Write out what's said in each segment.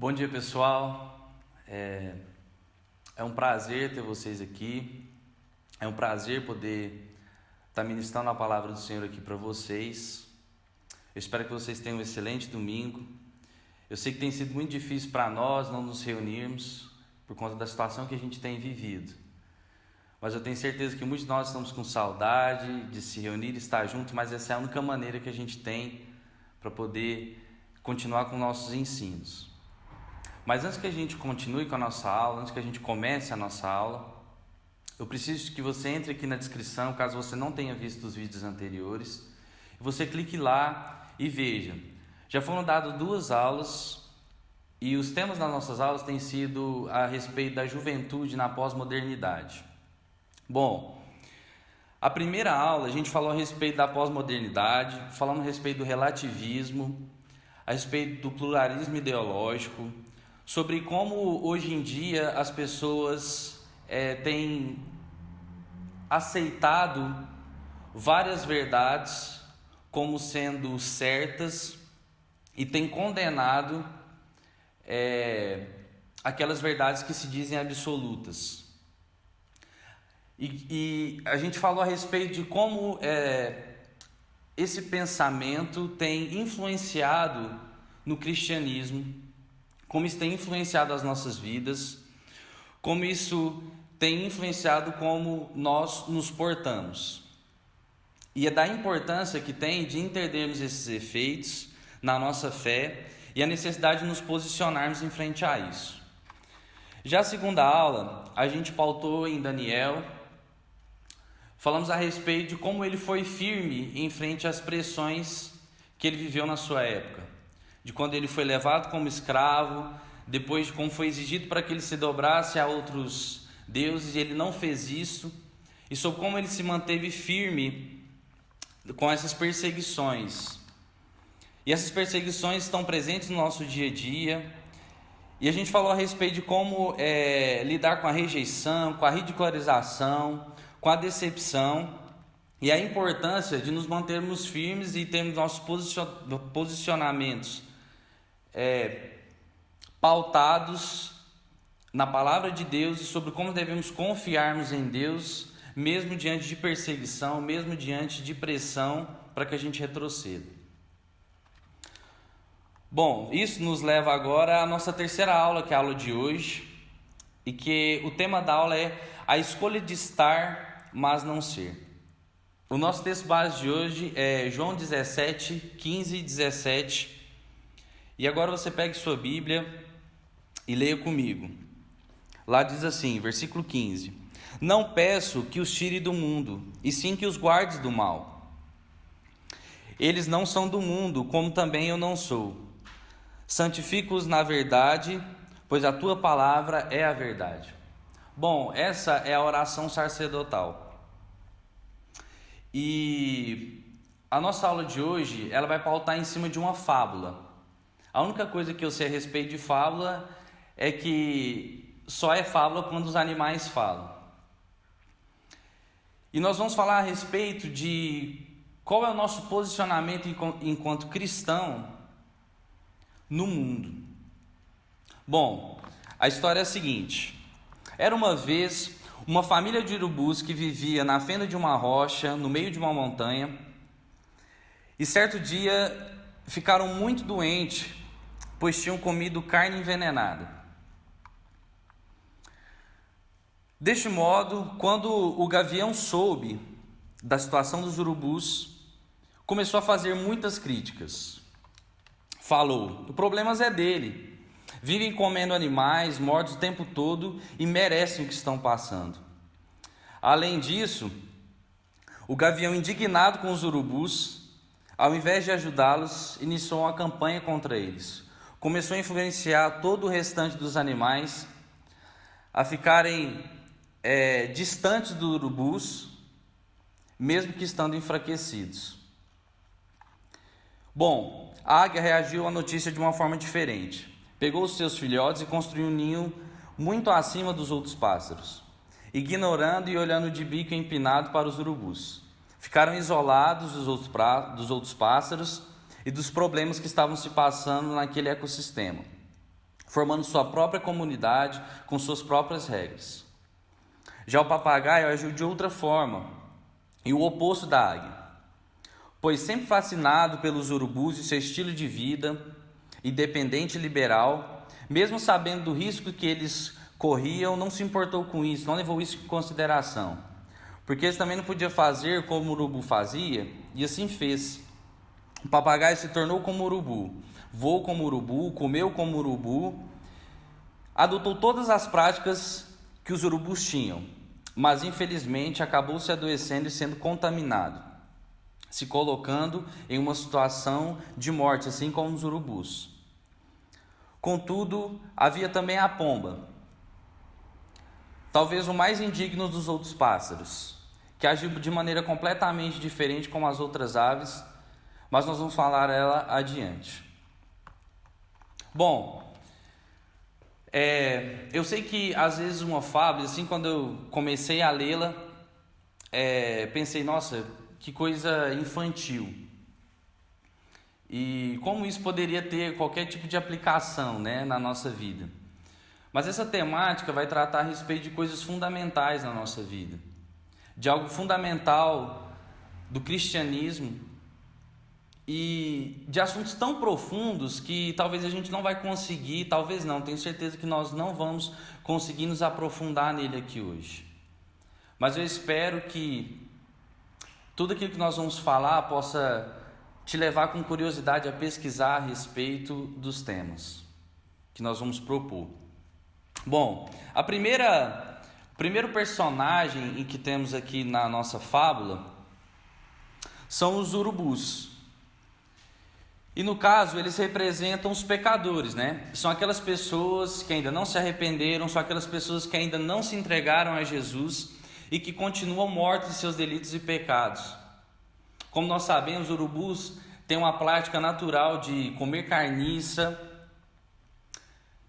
Bom dia, pessoal. É um prazer ter vocês aqui. É um prazer poder estar ministrando a palavra do Senhor aqui para vocês. Eu espero que vocês tenham um excelente domingo. Eu sei que tem sido muito difícil para nós não nos reunirmos por conta da situação que a gente tem vivido. Mas eu tenho certeza que muitos de nós estamos com saudade de se reunir e estar juntos, mas essa é a única maneira que a gente tem para poder continuar com nossos ensinos. Mas antes que a gente continue com a nossa aula, antes que a gente comece a nossa aula, eu preciso que você entre aqui na descrição, caso você não tenha visto os vídeos anteriores, você clique lá e veja. Já foram dadas 2 aulas e os temas das nossas aulas têm sido a respeito da juventude na pós-modernidade. Bom, a primeira aula a gente falou a respeito da pós-modernidade, falando a respeito do relativismo, a respeito do pluralismo ideológico, sobre como hoje em dia as pessoas têm aceitado várias verdades como sendo certas e têm condenado aquelas verdades que se dizem absolutas. E a gente falou a respeito de como esse pensamento tem influenciado no cristianismo, como isso tem influenciado as nossas vidas, como isso tem influenciado como nós nos portamos. E é da importância que tem de entendermos esses efeitos na nossa fé e a necessidade de nos posicionarmos em frente a isso. Já a segunda aula, a gente pautou em Daniel, falamos a respeito de como ele foi firme em frente às pressões que ele viveu na sua época. De quando ele foi levado como escravo, depois de como foi exigido para que ele se dobrasse a outros deuses, e ele não fez isso, e sobre como ele se manteve firme com essas perseguições. E essas perseguições estão presentes no nosso dia a dia, e a gente falou a respeito de como lidar com a rejeição, com a ridicularização, com a decepção, e a importância de nos mantermos firmes e termos nossos posicionamentos pautados na palavra de Deus e sobre como devemos confiarmos em Deus, mesmo diante de perseguição, mesmo diante de pressão, para que a gente retroceda. Bom, isso nos leva agora à nossa terceira aula, que é a aula de hoje, e que o tema da aula é a escolha de estar, mas não ser. O nosso texto base de hoje é João 17, 15 e 17. E agora você pegue sua Bíblia e leia comigo. Lá diz assim, versículo 15: Não peço que os tire do mundo, e sim que os guardes do mal. Eles não são do mundo, como também eu não sou. Santifica-os na verdade, pois a tua palavra é a verdade. Bom, essa é a oração sacerdotal. E a nossa aula de hoje, ela vai pautar em cima de uma fábula. A única coisa que eu sei a respeito de fábula é que só é fábula quando os animais falam. E nós vamos falar a respeito de qual é o nosso posicionamento enquanto cristão no mundo. Bom, a história é a seguinte: era uma vez uma família de urubus que vivia na fenda de uma rocha, no meio de uma montanha, e certo dia ficaram muito doentes, pois tinham comido carne envenenada. Deste modo, quando o gavião soube da situação dos urubus, começou a fazer muitas críticas. Falou: o problema é dele. Vivem comendo animais mortos o tempo todo e merecem o que estão passando. Além disso, o gavião, indignado com os urubus, ao invés de ajudá-los, iniciou uma campanha contra eles. Começou a influenciar todo o restante dos animais a ficarem distantes dos urubus, mesmo que estando enfraquecidos. Bom, a águia reagiu à notícia de uma forma diferente. Pegou os seus filhotes e construiu um ninho muito acima dos outros pássaros, ignorando e olhando de bico empinado para os urubus. Ficaram isolados dos outros pássaros e dos problemas que estavam se passando naquele ecossistema. formando sua própria comunidade com suas próprias regras. Já o papagaio agiu de outra forma, e o oposto da águia, pois sempre fascinado pelos urubus e seu estilo de vida independente e liberal, mesmo sabendo do risco que eles corriam, não se importou com isso, não levou isso em consideração, porque eles também não podiam fazer como o urubu fazia, e assim fez. O papagaio se tornou como o urubu, voou como o urubu, comeu como o urubu, adotou todas as práticas que os urubus tinham, mas infelizmente acabou se adoecendo e sendo contaminado, se colocando em uma situação de morte, assim como os urubus. Contudo, havia também a pomba, talvez o mais indigno dos outros pássaros, que agiu de maneira completamente diferente como as outras aves, mas nós vamos falar ela adiante. Bom, eu sei que às vezes uma fábula, assim, quando eu comecei a lê-la, pensei, nossa, que coisa infantil. E como isso poderia ter qualquer tipo de aplicação, né, na nossa vida. Mas essa temática vai tratar a respeito de coisas fundamentais na nossa vida, de algo fundamental do cristianismo e de assuntos tão profundos que talvez a gente não vai conseguir, talvez não, tenho certeza que nós não vamos conseguir nos aprofundar nele aqui hoje. Mas eu espero que tudo aquilo que nós vamos falar possa te levar com curiosidade a pesquisar a respeito dos temas que nós vamos propor. Bom, o primeiro personagem em que temos aqui na nossa fábula são os urubus. E no caso, eles representam os pecadores, né? São aquelas pessoas que ainda não se arrependeram, são aquelas pessoas que ainda não se entregaram a Jesus e que continuam mortos em seus delitos e pecados. Como nós sabemos, os urubus têm uma prática natural de comer carniça,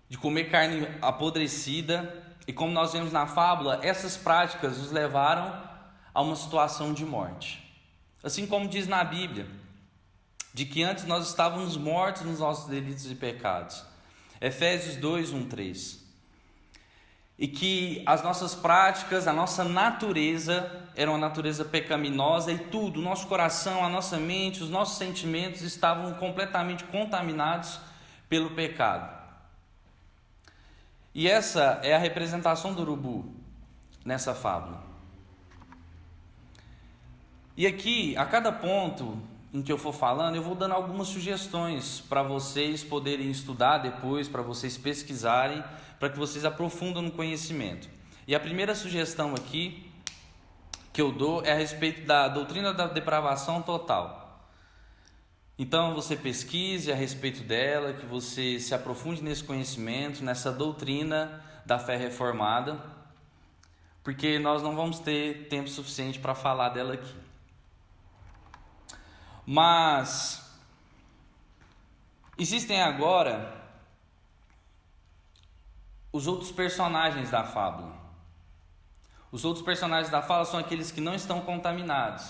de comer carne apodrecida, e como nós vemos na fábula, essas práticas os levaram a uma situação de morte. Assim como diz na Bíblia, de que antes nós estávamos mortos nos nossos delitos e pecados. Efésios 2, 1, 3. E que as nossas práticas, a nossa natureza, era uma natureza pecaminosa e tudo, o nosso coração, a nossa mente, os nossos sentimentos estavam completamente contaminados pelo pecado. E essa é a representação do urubu nessa fábula. E aqui, a cada ponto em que eu for falando, eu vou dando algumas sugestões para vocês poderem estudar depois, para vocês pesquisarem, para que vocês aprofundam no conhecimento. E a primeira sugestão aqui que eu dou é a respeito da doutrina da depravação total. Então você pesquise a respeito dela, que você se aprofunde nesse conhecimento, nessa doutrina da fé reformada, porque nós não vamos ter tempo suficiente para falar dela aqui. Mas existem agora os outros personagens da fábula. Os outros personagens da fábula são aqueles que não estão contaminados,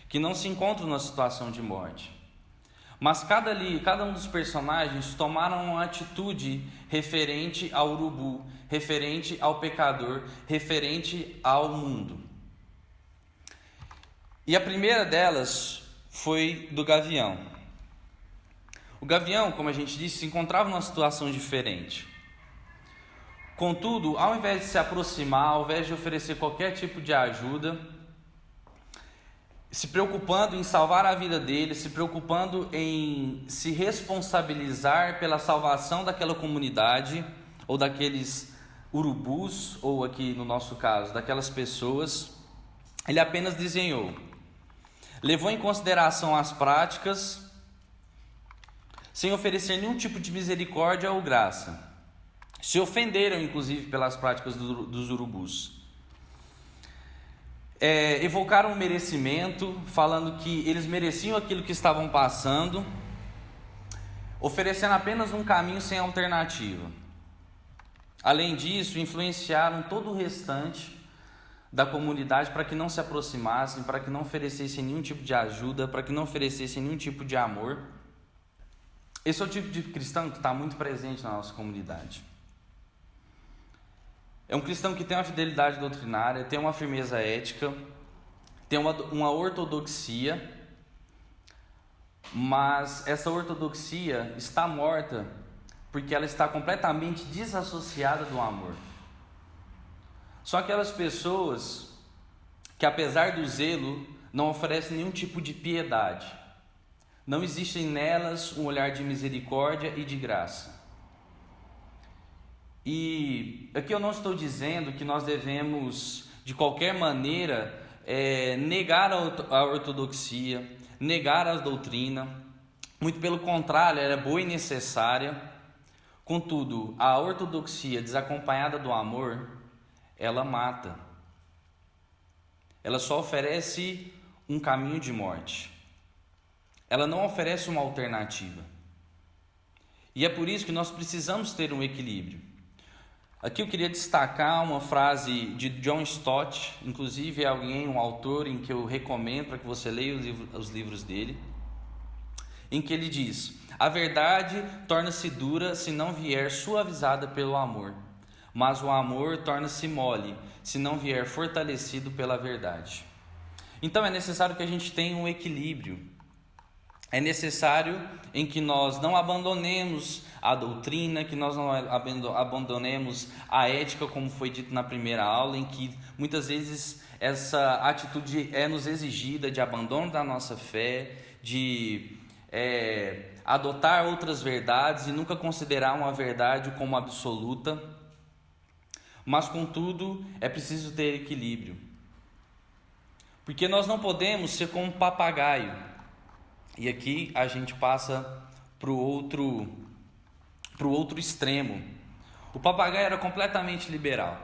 que não se encontram numa situação de morte. Mas cada um dos personagens tomaram uma atitude referente ao urubu, referente ao pecador, referente ao mundo. E a primeira delas foi do gavião. O gavião, como a gente disse, se encontrava numa situação diferente. Contudo, ao invés de se aproximar, ao invés de oferecer qualquer tipo de ajuda, se preocupando em salvar a vida dele, se preocupando em se responsabilizar pela salvação daquela comunidade, ou daqueles urubus, ou aqui no nosso caso, daquelas pessoas, ele apenas desenhou. Levou em consideração as práticas, sem oferecer nenhum tipo de misericórdia ou graça. Se ofenderam, inclusive, pelas práticas dos urubus. Evocaram o merecimento, falando que eles mereciam aquilo que estavam passando, oferecendo apenas um caminho sem alternativa. Além disso, influenciaram todo o restante da comunidade para que não se aproximassem, para que não oferecessem nenhum tipo de ajuda, para que não oferecessem nenhum tipo de amor. Esse é o tipo de cristão que está muito presente na nossa comunidade. É um cristão que tem uma fidelidade doutrinária, tem uma firmeza ética, tem uma ortodoxia, mas essa ortodoxia está morta porque ela está completamente desassociada do amor. São aquelas pessoas que, apesar do zelo, não oferecem nenhum tipo de piedade. Não existe nelas um olhar de misericórdia e de graça. E aqui eu não estou dizendo que nós devemos, de qualquer maneira, negar a ortodoxia, negar a doutrina. Muito pelo contrário, ela é boa e necessária. Contudo, a ortodoxia desacompanhada do amor, ela mata. Ela só oferece um caminho de morte. Ela não oferece uma alternativa. E é por isso que nós precisamos ter um equilíbrio. Aqui eu queria destacar uma frase de John Stott, inclusive é um autor em que eu recomendo para que você leia os livros dele, em que ele diz: a verdade torna-se dura se não vier suavizada pelo amor, mas o amor torna-se mole se não vier fortalecido pela verdade. Então é necessário que a gente tenha um equilíbrio. É necessário em que nós não abandonemos a doutrina, que nós não abandonemos a ética, como foi dito na primeira aula, em que muitas vezes essa atitude é nos exigida de abandono da nossa fé, de adotar outras verdades e nunca considerar uma verdade como absoluta. Mas, contudo, é preciso ter equilíbrio, porque nós não podemos ser como um papagaio. E aqui a gente passa para o outro extremo. O papagaio era completamente liberal.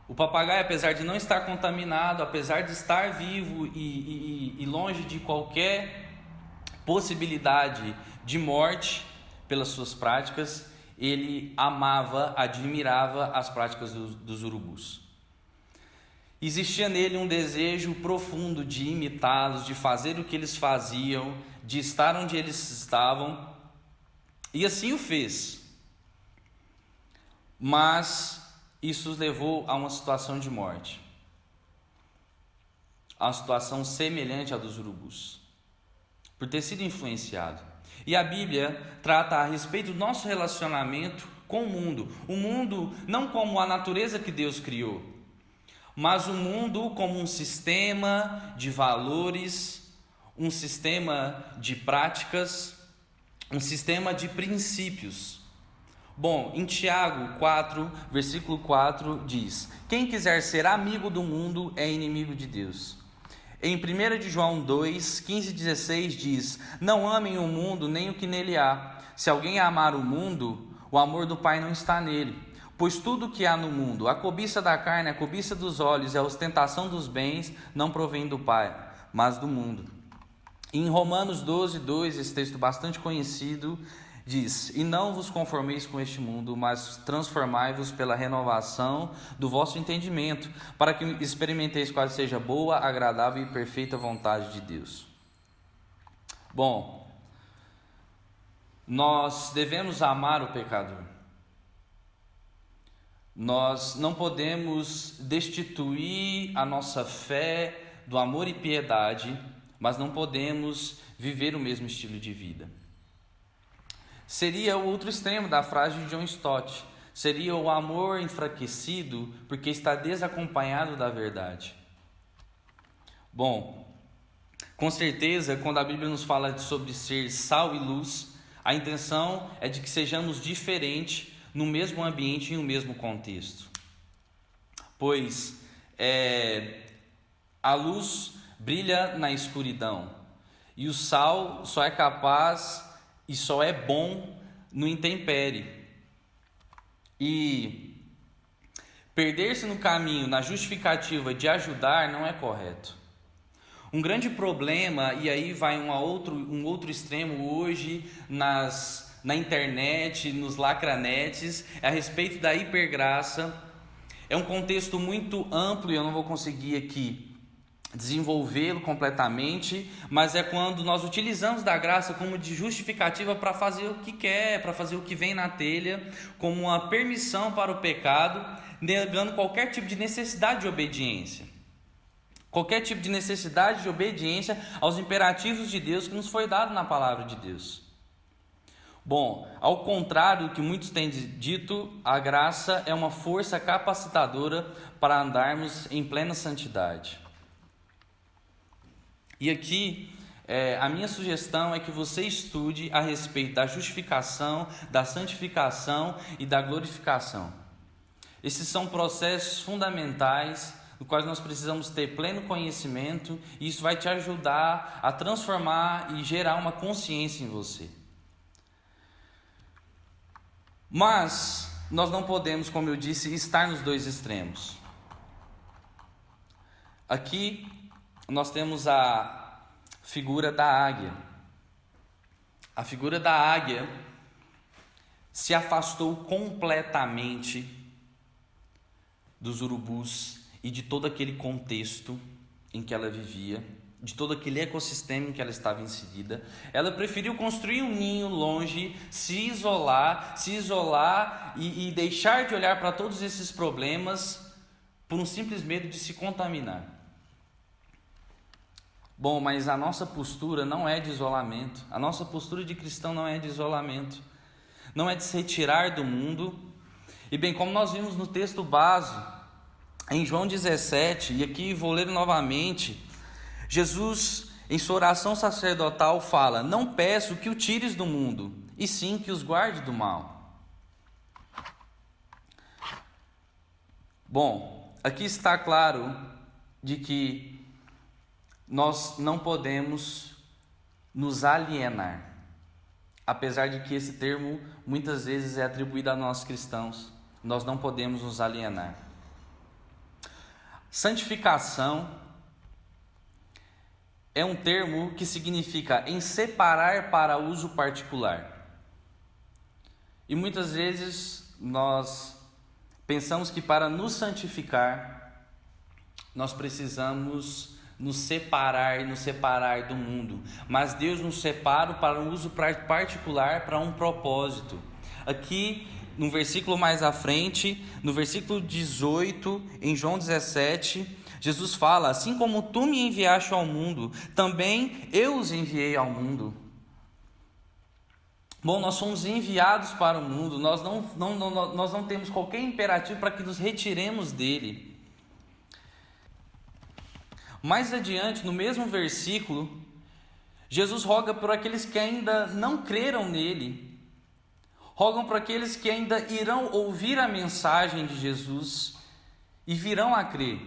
O papagaio, apesar de não estar contaminado, apesar de estar vivo e longe de qualquer possibilidade de morte pelas suas práticas, ele amava, admirava as práticas dos urubus. Existia nele um desejo profundo de imitá-los, de fazer o que eles faziam, de estar onde eles estavam, e assim o fez. Mas isso os levou a uma situação de morte, a uma situação semelhante à dos urubus, por ter sido influenciado. E a Bíblia trata a respeito do nosso relacionamento com o mundo não como a natureza que Deus criou, mas o mundo como um sistema de valores, um sistema de práticas, um sistema de princípios. Bom, em Tiago 4, versículo 4 diz: quem quiser ser amigo do mundo é inimigo de Deus. Em 1 de João 2, 15 e 16 diz: não amem o mundo nem o que nele há. Se alguém amar o mundo, o amor do Pai não está nele. Pois tudo que há no mundo, a cobiça da carne, a cobiça dos olhos e a ostentação dos bens, não provém do Pai, mas do mundo. E em Romanos 12, 2, esse texto bastante conhecido, diz: e não vos conformeis com este mundo, mas transformai-vos pela renovação do vosso entendimento, para que experimenteis qual seja boa, agradável e perfeita vontade de Deus. Bom, nós devemos amar o pecador. Nós não podemos destituir a nossa fé do amor e piedade, mas não podemos viver o mesmo estilo de vida. Seria o outro extremo da frase de John Stott. Seria o amor enfraquecido porque está desacompanhado da verdade. Bom, com certeza, quando a Bíblia nos fala sobre ser sal e luz, a intenção é de que sejamos diferentes no mesmo ambiente e no mesmo contexto. Pois a luz brilha na escuridão e o sal só é capaz e só é bom no intempérie. E perder-se no caminho, na justificativa de ajudar, não é correto. Um grande problema, e aí vai um outro extremo hoje na internet, nos lacranetes, a respeito da hipergraça. É um contexto muito amplo e eu não vou conseguir aqui desenvolvê-lo completamente, mas é quando nós utilizamos da graça como de justificativa para fazer o que quer, para fazer o que vem na telha, como uma permissão para o pecado, negando qualquer tipo de necessidade de obediência. Qualquer tipo de necessidade de obediência aos imperativos de Deus que nos foi dado na palavra de Deus. Bom, ao contrário do que muitos têm dito, a graça é uma força capacitadora para andarmos em plena santidade. E aqui, a minha sugestão é que você estude a respeito da justificação, da santificação e da glorificação. Esses são processos fundamentais, dos quais nós precisamos ter pleno conhecimento, e isso vai te ajudar a transformar e gerar uma consciência em você. Mas nós não podemos, como eu disse, estar nos dois extremos. Aqui nós temos a figura da águia. A figura da águia se afastou completamente dos urubus e de todo aquele contexto em que ela vivia, de todo aquele ecossistema em que ela estava inserida. Ela preferiu construir um ninho longe, se isolar e deixar de olhar para todos esses problemas por um simples medo de se contaminar. Bom, mas a nossa postura não é de isolamento. A nossa postura de cristão não é de isolamento. Não é de se retirar do mundo. E bem, como nós vimos no texto base, em João 17, e aqui vou ler novamente, Jesus, em sua oração sacerdotal, fala: não peço que o tires do mundo, e sim que os guarde do mal. Bom, aqui está claro de que nós não podemos nos alienar, apesar de que esse termo muitas vezes é atribuído a nós cristãos. Nós não podemos nos alienar. Santificação é um termo que significa em separar para uso particular. E muitas vezes nós pensamos que para nos santificar, nós precisamos nos separar do mundo. Mas Deus nos separa para um uso particular, para um propósito. Aqui, no versículo mais à frente, no versículo 18, em João 17, Jesus fala: assim como tu me enviaste ao mundo, também eu os enviei ao mundo. Bom, nós somos enviados para o mundo, nós não temos qualquer imperativo para que nos retiremos dele. Mais adiante, no mesmo versículo, Jesus roga por aqueles que ainda não creram nele, rogam por aqueles que ainda irão ouvir a mensagem de Jesus e virão a crer.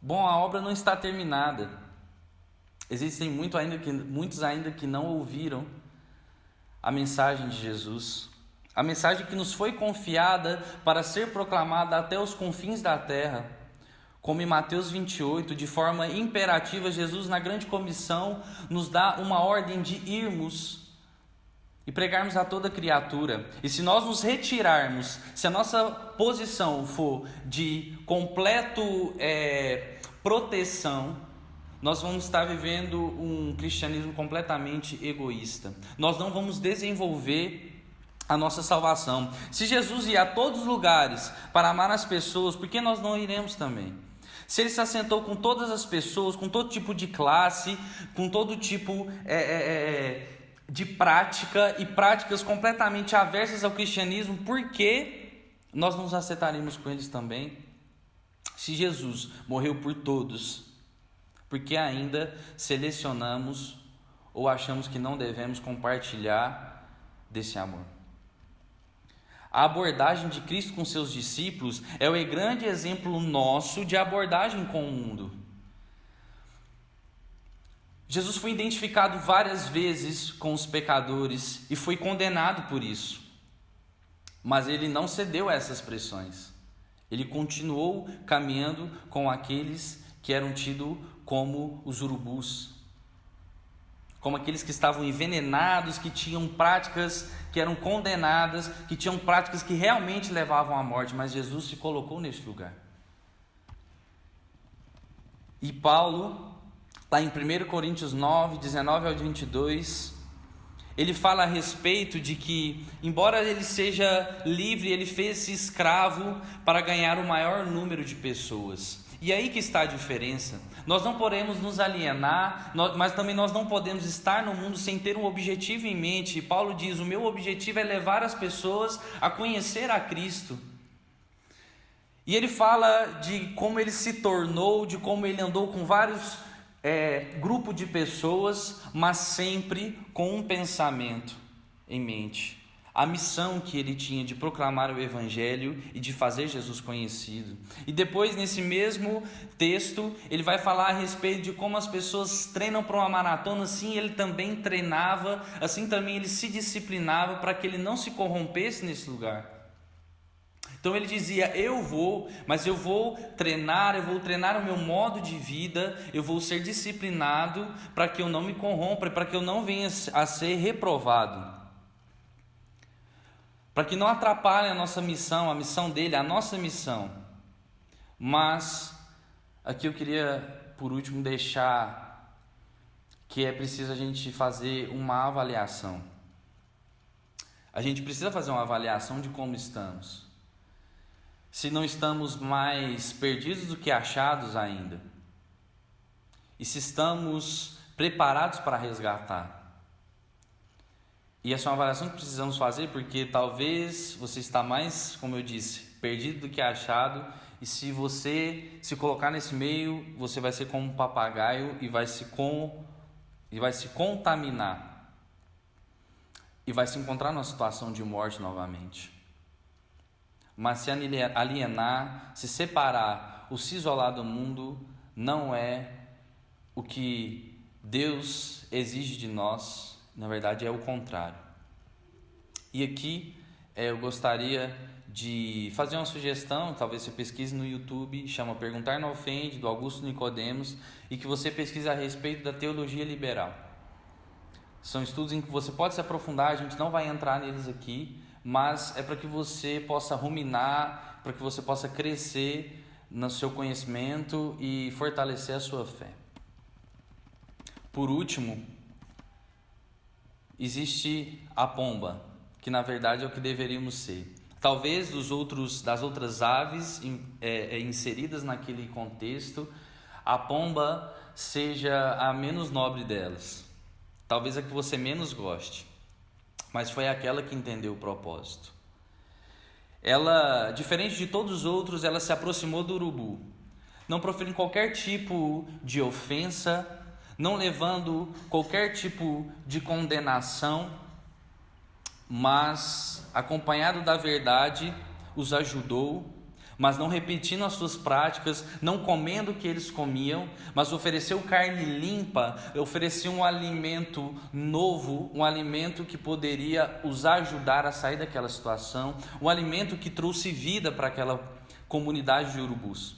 Bom, a obra não está terminada. Existem muitos ainda que não ouviram a mensagem de Jesus, a mensagem que nos foi confiada para ser proclamada até os confins da terra. Como em Mateus 28, de forma imperativa, Jesus, na grande comissão, nos dá uma ordem de irmos e pregarmos a toda criatura. E se nós nos retirarmos, se a nossa posição for de completo proteção, nós vamos estar vivendo um cristianismo completamente egoísta. Nós não vamos desenvolver a nossa salvação. Se Jesus ia a todos os lugares para amar as pessoas, por que nós não iremos também? Se ele se assentou com todas as pessoas, com todo tipo de classe, com todo tipo de prática e práticas completamente aversas ao cristianismo, por que nós nos assentaremos com eles também? Se Jesus morreu por todos, por que ainda selecionamos ou achamos que não devemos compartilhar desse amor? A abordagem de Cristo com seus discípulos é o grande exemplo nosso de abordagem com o mundo. Jesus foi identificado várias vezes com os pecadores e foi condenado por isso. Mas ele não cedeu a essas pressões. Ele continuou caminhando com aqueles que eram tidos como os urubus, como aqueles que estavam envenenados, que tinham práticas que eram condenadas, que tinham práticas que realmente levavam à morte, mas Jesus se colocou neste lugar. E Paulo, lá em 1 Coríntios 9, 19 ao 22, ele fala a respeito de que, embora ele seja livre, ele fez-se escravo para ganhar o maior número de pessoas. E aí que está a diferença. Nós não podemos nos alienar, mas também nós não podemos estar no mundo sem ter um objetivo em mente. E Paulo diz: o meu objetivo é levar as pessoas a conhecer a Cristo. E ele fala de como ele se tornou, de como ele andou com vários grupos de pessoas, mas sempre com um pensamento em mente. A missão que ele tinha de proclamar o Evangelho e de fazer Jesus conhecido. E depois, nesse mesmo texto, ele vai falar a respeito de como as pessoas treinam para uma maratona. Assim ele também treinava, assim também ele se disciplinava para que ele não se corrompesse nesse lugar. Então ele dizia: mas eu vou treinar o meu modo de vida, eu vou ser disciplinado para que eu não me corrompa, para que eu não venha a ser reprovado. Para que não atrapalhe a nossa missão, a missão dele, a nossa missão. Mas, aqui eu queria, por último, deixar que é preciso a gente fazer uma avaliação. A gente precisa fazer uma avaliação de como estamos. Se não estamos mais perdidos do que achados ainda. E se estamos preparados para resgatar. E essa é uma avaliação que precisamos fazer, porque talvez você está mais, como eu disse, perdido do que achado. E se você se colocar nesse meio, você vai ser como um papagaio e vai se contaminar. E vai se encontrar numa situação de morte novamente. Mas se alienar, se separar, ou se isolar do mundo, não é o que Deus exige de nós. Na verdade é o contrário. E aqui eu gostaria de fazer uma sugestão. Talvez você pesquise no YouTube, chama Perguntar Não Ofende, do Augusto Nicodemos, e que você pesquise a respeito da teologia liberal. São estudos em que você pode se aprofundar, a gente não vai entrar neles aqui, mas é para que você possa ruminar, para que você possa crescer no seu conhecimento e fortalecer a sua fé. Por último, existe a pomba, que na verdade é o que deveríamos ser. Talvez das outras aves inseridas naquele contexto, a pomba seja a menos nobre delas. Talvez a que você menos goste, mas foi aquela que entendeu o propósito. Ela, diferente de todos os outros, ela se aproximou do urubu, não proferindo qualquer tipo de ofensa, não levando qualquer tipo de condenação, mas acompanhado da verdade, os ajudou, mas não repetindo as suas práticas, não comendo o que eles comiam, mas ofereceu carne limpa, ofereceu um alimento novo, um alimento que poderia os ajudar a sair daquela situação, um alimento que trouxe vida para aquela comunidade de urubus.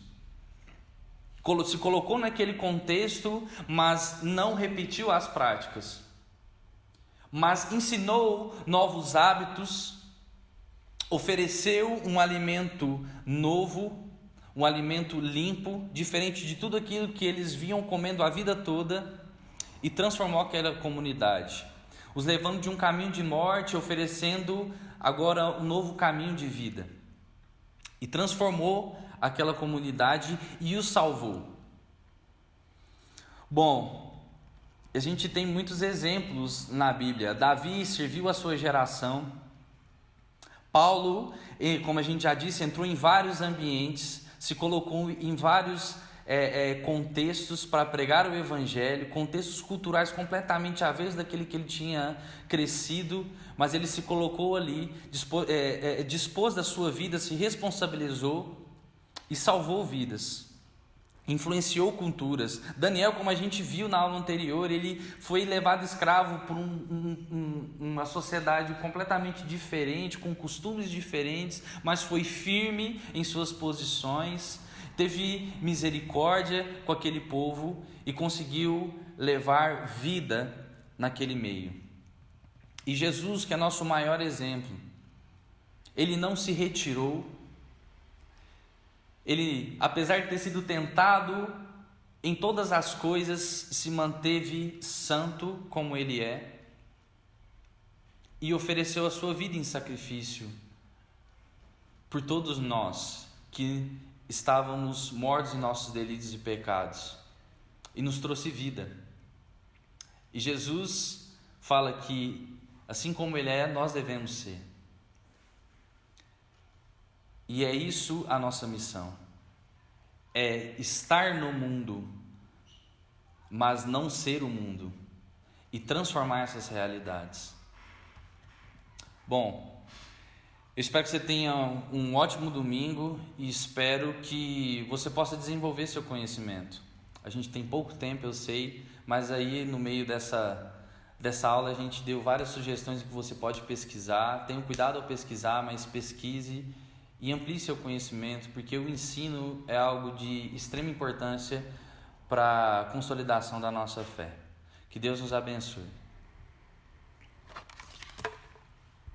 Se colocou naquele contexto, mas não repetiu as práticas. Mas ensinou novos hábitos, ofereceu um alimento novo, um alimento limpo, diferente de tudo aquilo que eles vinham comendo a vida toda, e transformou aquela comunidade, os levando de um caminho de morte, oferecendo agora um novo caminho de vida. E transformou aquela comunidade e os salvou. Bom, a gente tem muitos exemplos na Bíblia. Davi serviu a sua geração. Paulo, como a gente já disse, entrou em vários ambientes, se colocou em vários contextos para pregar o Evangelho, contextos culturais completamente avessos daquele que ele tinha crescido, mas ele se colocou ali, dispôs da sua vida, se responsabilizou e salvou vidas, influenciou culturas. Daniel, como a gente viu na aula anterior, ele foi levado escravo por uma sociedade completamente diferente, com costumes diferentes, mas foi firme em suas posições, teve misericórdia com aquele povo e conseguiu levar vida naquele meio. E Jesus, que é nosso maior exemplo, ele não se retirou. Ele, apesar de ter sido tentado em todas as coisas se manteve santo como ele é e ofereceu a sua vida em sacrifício por todos nós que estávamos mortos em nossos delitos e pecados e nos trouxe vida. E Jesus fala que assim como ele é, nós devemos ser. E é isso a nossa missão. É estar no mundo, mas não ser o mundo, e transformar essas realidades. Bom, eu espero que você tenha um ótimo domingo e espero que você possa desenvolver seu conhecimento. A gente tem pouco tempo, eu sei, mas aí no meio dessa aula a gente deu várias sugestões que você pode pesquisar. Tenha cuidado ao pesquisar, mas pesquise e amplie seu conhecimento, porque o ensino é algo de extrema importância para a consolidação da nossa fé. Que Deus nos abençoe.